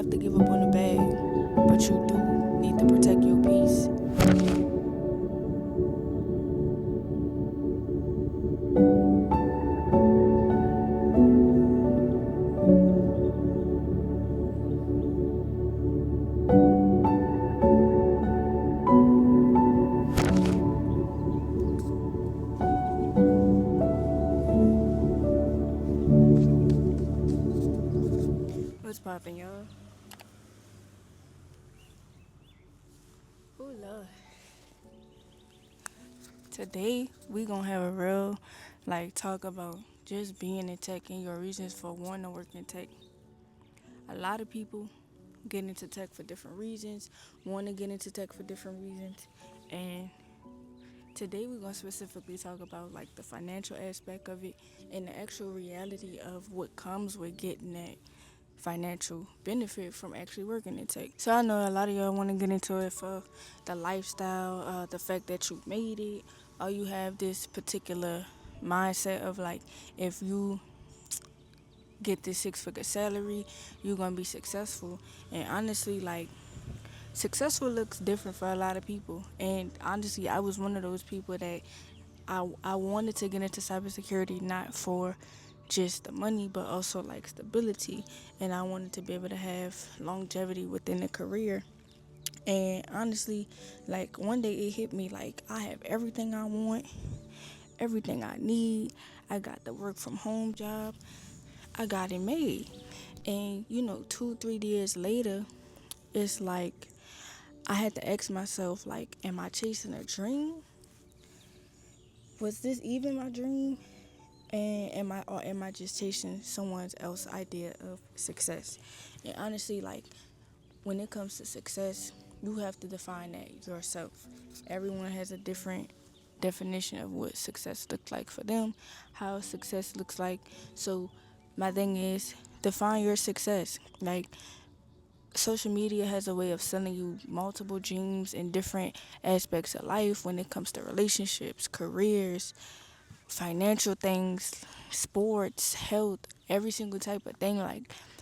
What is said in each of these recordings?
have to give up on the bag, but you do need to protect your peace. What's poppin', y'all? Oh, Lord. Today, we gonna have a real, talk about just being in tech and your reasons for wanting to work in tech. A lot of people get into tech for different reasons, want to get into tech for different reasons, and today we're gonna specifically talk about the financial aspect of it and the actual reality of what comes with getting that financial benefit from actually working in tech. So I know a lot of y'all want to get into it for the lifestyle, the fact that you made it, or you have this particular mindset of if you get this 6 figure salary, you're gonna be successful. And honestly, successful looks different for a lot of people. And honestly, I was one of those people that I wanted to get into cybersecurity not for just the money, but also stability. And I wanted to be able to have longevity within the career. And honestly, one day it hit me I have everything I want, everything I need. I got the work from home job. I got it made. And 2, 3 years later, it's I had to ask myself, am I chasing a dream? Was this even my dream? And am I just chasing someone else's idea of success? And honestly, when it comes to success, you have to define that yourself. Everyone has a different definition of what success looks like for them, how success looks like. So my thing is define your success. Social media has a way of selling you multiple dreams in different aspects of life when it comes to relationships, careers, financial things, sports, health, every single type of thing.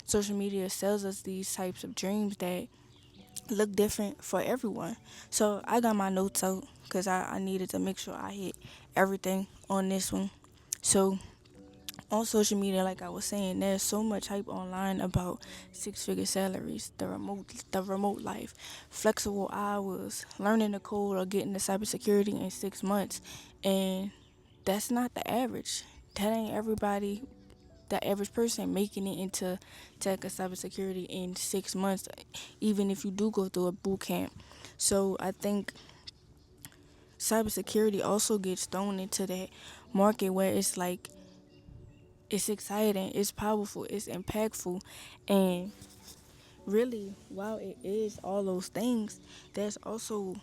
Social media sells us these types of dreams that look different for everyone. So I got my notes out because I needed to make sure I hit everything on this one. So on social media, like I was saying, there's so much hype online about 6 figure salaries, the remote life, flexible hours, learning the code or getting the cybersecurity in 6 months. And that's not the average. That ain't everybody, the average person making it into tech or cybersecurity in 6 months, even if you do go through a boot camp. So I think cybersecurity also gets thrown into that market where it's exciting, it's powerful, it's impactful, and really, while it is all those things, there's also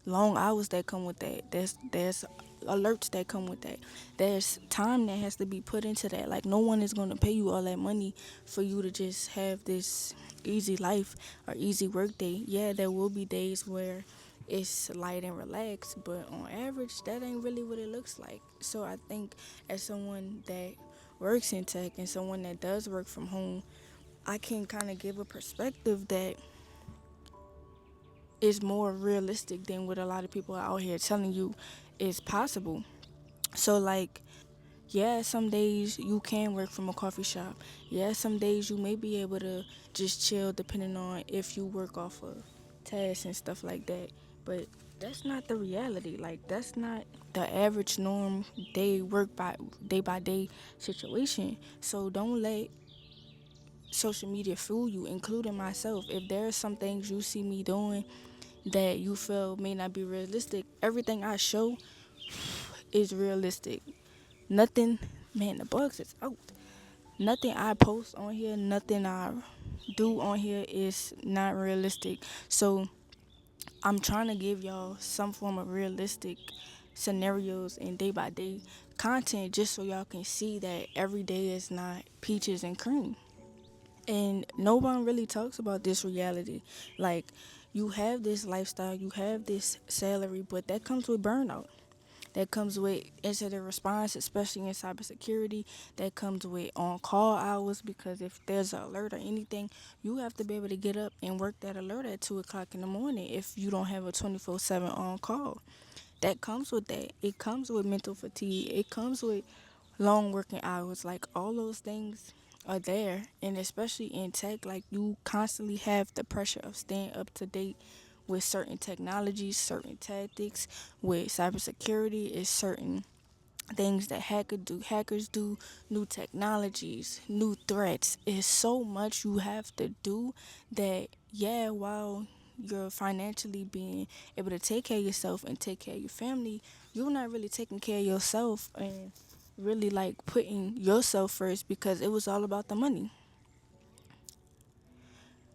long hours that come with that. There's alerts that come with that. There's time that has to be put into that. No one is gonna pay you all that money for you to just have this easy life or easy work day. Yeah, there will be days where it's light and relaxed, but on average that ain't really what it looks like. So I think as someone that works in tech and someone that does work from home, I can kind of give a perspective that is more realistic than what a lot of people out here telling you is possible. So yeah, some days you can work from a coffee shop. Yeah, some days you may be able to just chill depending on if you work off of tasks and stuff like that. But that's not the reality. That's not the average norm day by day situation. So don't let social media fool you, including myself. If there are some things you see me doing that you feel may not be realistic, everything I show is realistic. Nothing, man, the bugs is out. Nothing I post on here, nothing I do on here is not realistic. So I'm trying to give y'all some form of realistic scenarios and day by day content just so y'all can see that every day is not peaches and cream. And no one really talks about this reality. Like, you have this lifestyle, you have this salary, but that comes with burnout. that comes with incident response, especially in cybersecurity, that comes with on call hours because if there's an alert or anything, you have to be able to get up and work that alert at 2 o'clock in the morning if you don't have a 24/7 on call. That comes with that. It comes with mental fatigue. It comes with long working hours. Like all those things are there, and especially in tech, like you constantly have the pressure of staying up to date with certain technologies, certain tactics. With cybersecurity, is certain things that hackers do, new technologies, new threats. It's so much you have to do that, yeah, while you're financially being able to take care of yourself and take care of your family, you're not really taking care of yourself and really like putting yourself first because it was all about the money.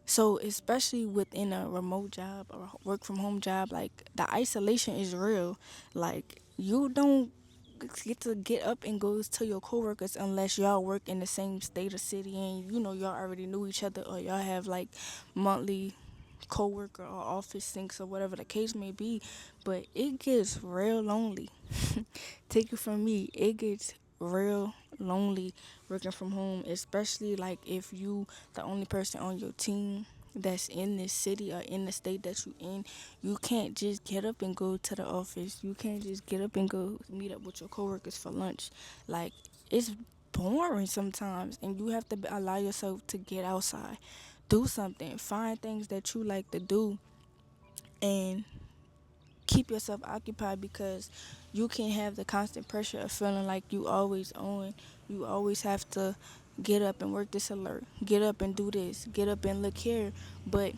So especially within a remote job or work from home job, like the isolation is real. Like you don't get to get up and go to your coworkers unless y'all work in the same state or city and y'all already knew each other or y'all have like monthly coworker or office syncs or whatever the case may be. But it gets real lonely. Take it from me, it gets real lonely working from home, especially like if you the only person on your team that's in this city or in the state that you in. You can't just get up and go to the office. You can't just get up and go meet up with your coworkers for lunch. Like it's boring sometimes, and you have to allow yourself to get outside, do something, find things that you like to do, and keep yourself occupied because you can't have the constant pressure of feeling like you always on. You always have to get up and work this alert, get up and do this, get up and look here. But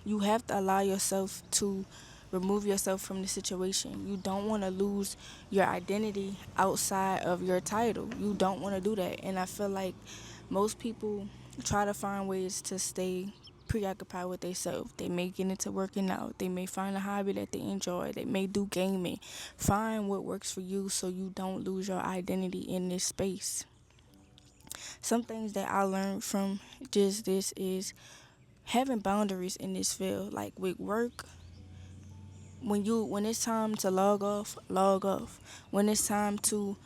you have to allow yourself to remove yourself from the situation. You don't want to lose your identity outside of your title. You don't want to do that. And I feel like most people try to find ways to stay preoccupied with themselves. They may get into working out. They may find a hobby that they enjoy. They may do gaming. Find what works for you so you don't lose your identity in this space. Some things that I learned from just this is having boundaries in this field. Like with work, when it's time to log off, log off. When it's time to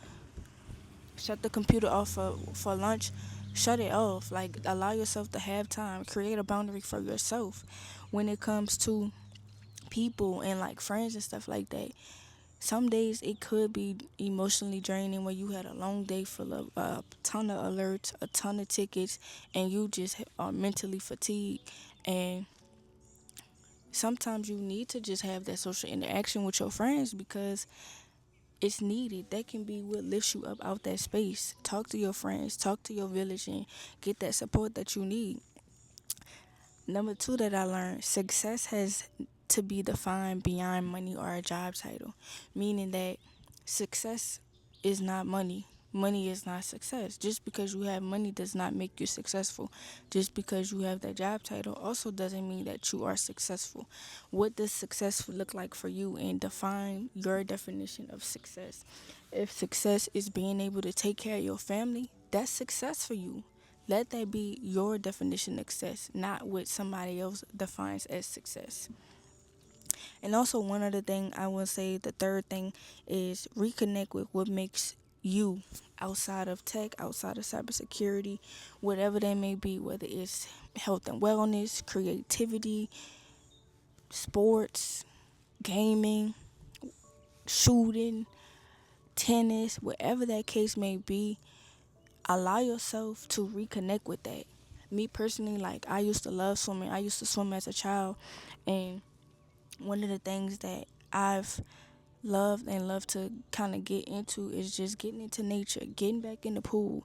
shut the computer off for lunch, shut it off. Like allow yourself to have time. Create a boundary for yourself. When it comes to people and like friends and stuff like that, some days it could be emotionally draining when you had a long day full of a ton of alerts, a ton of tickets, and you just are mentally fatigued. And sometimes you need to just have that social interaction with your friends because it's needed. That can be what lifts you up out that space. Talk to your friends, talk to your village, and get that support that you need. Number two that I learned, success has to be defined beyond money or a job title, meaning that success is not money. Money is not success. Just because you have money does not make you successful. Just because you have that job title also doesn't mean that you are successful. What does success look like for you, and define your definition of success? If success is being able to take care of your family, that's success for you. Let that be your definition of success, not what somebody else defines as success. And also, one other thing I will say, the third thing is reconnect with what makes you outside of tech, outside of cybersecurity, whatever that may be, whether it's health and wellness, creativity, sports, gaming, shooting, tennis, whatever that case may be. Allow yourself to reconnect with that. Me personally, like I used to love swimming. I used to swim as a child, and one of the things that I've loved and love to kind of get into is just getting into nature, getting back in the pool,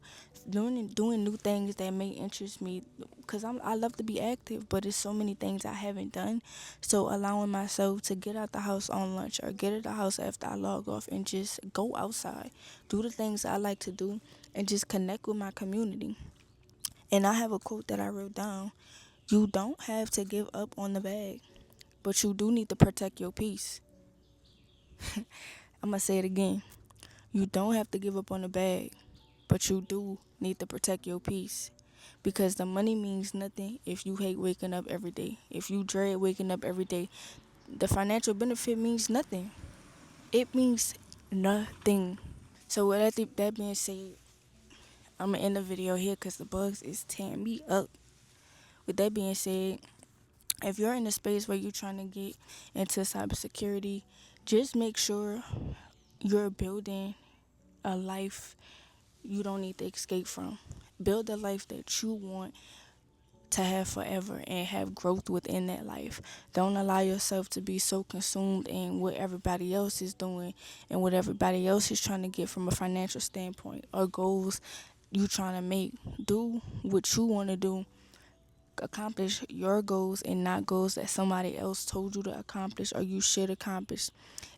doing new things that may interest me. Cause I love to be active, but there's so many things I haven't done. So allowing myself to get out the house on lunch or get out the house after I log off and just go outside, do the things I like to do, and just connect with my community. And I have a quote that I wrote down. You don't have to give up on the bag, but you do need to protect your peace. I'm going to say it again. You don't have to give up on the bag, but you do need to protect your peace. Because the money means nothing if you hate waking up every day. If you dread waking up every day, the financial benefit means nothing. It means nothing. So with that being said, I'm gonna end the video here because the bugs is tearing me up. With that being said, if you're in a space where you're trying to get into cybersecurity, just make sure you're building a life you don't need to escape from. Build a life that you want to have forever and have growth within that life. Don't allow yourself to be so consumed in what everybody else is doing and what everybody else is trying to get from a financial standpoint or goals you trying to make. Do what you want to do. Accomplish your goals and not goals that somebody else told you to accomplish or you should accomplish.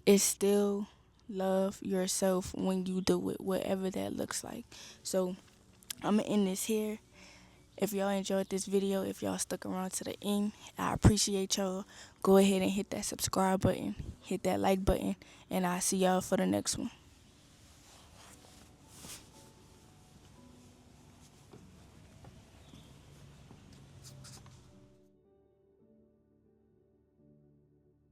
It's still love yourself when you do it, whatever that looks like. So I'm gonna end this here. If y'all enjoyed this video, if y'all stuck around to the end, I appreciate y'all. Go ahead and hit that subscribe button, hit that like button, and I'll see y'all for the next one.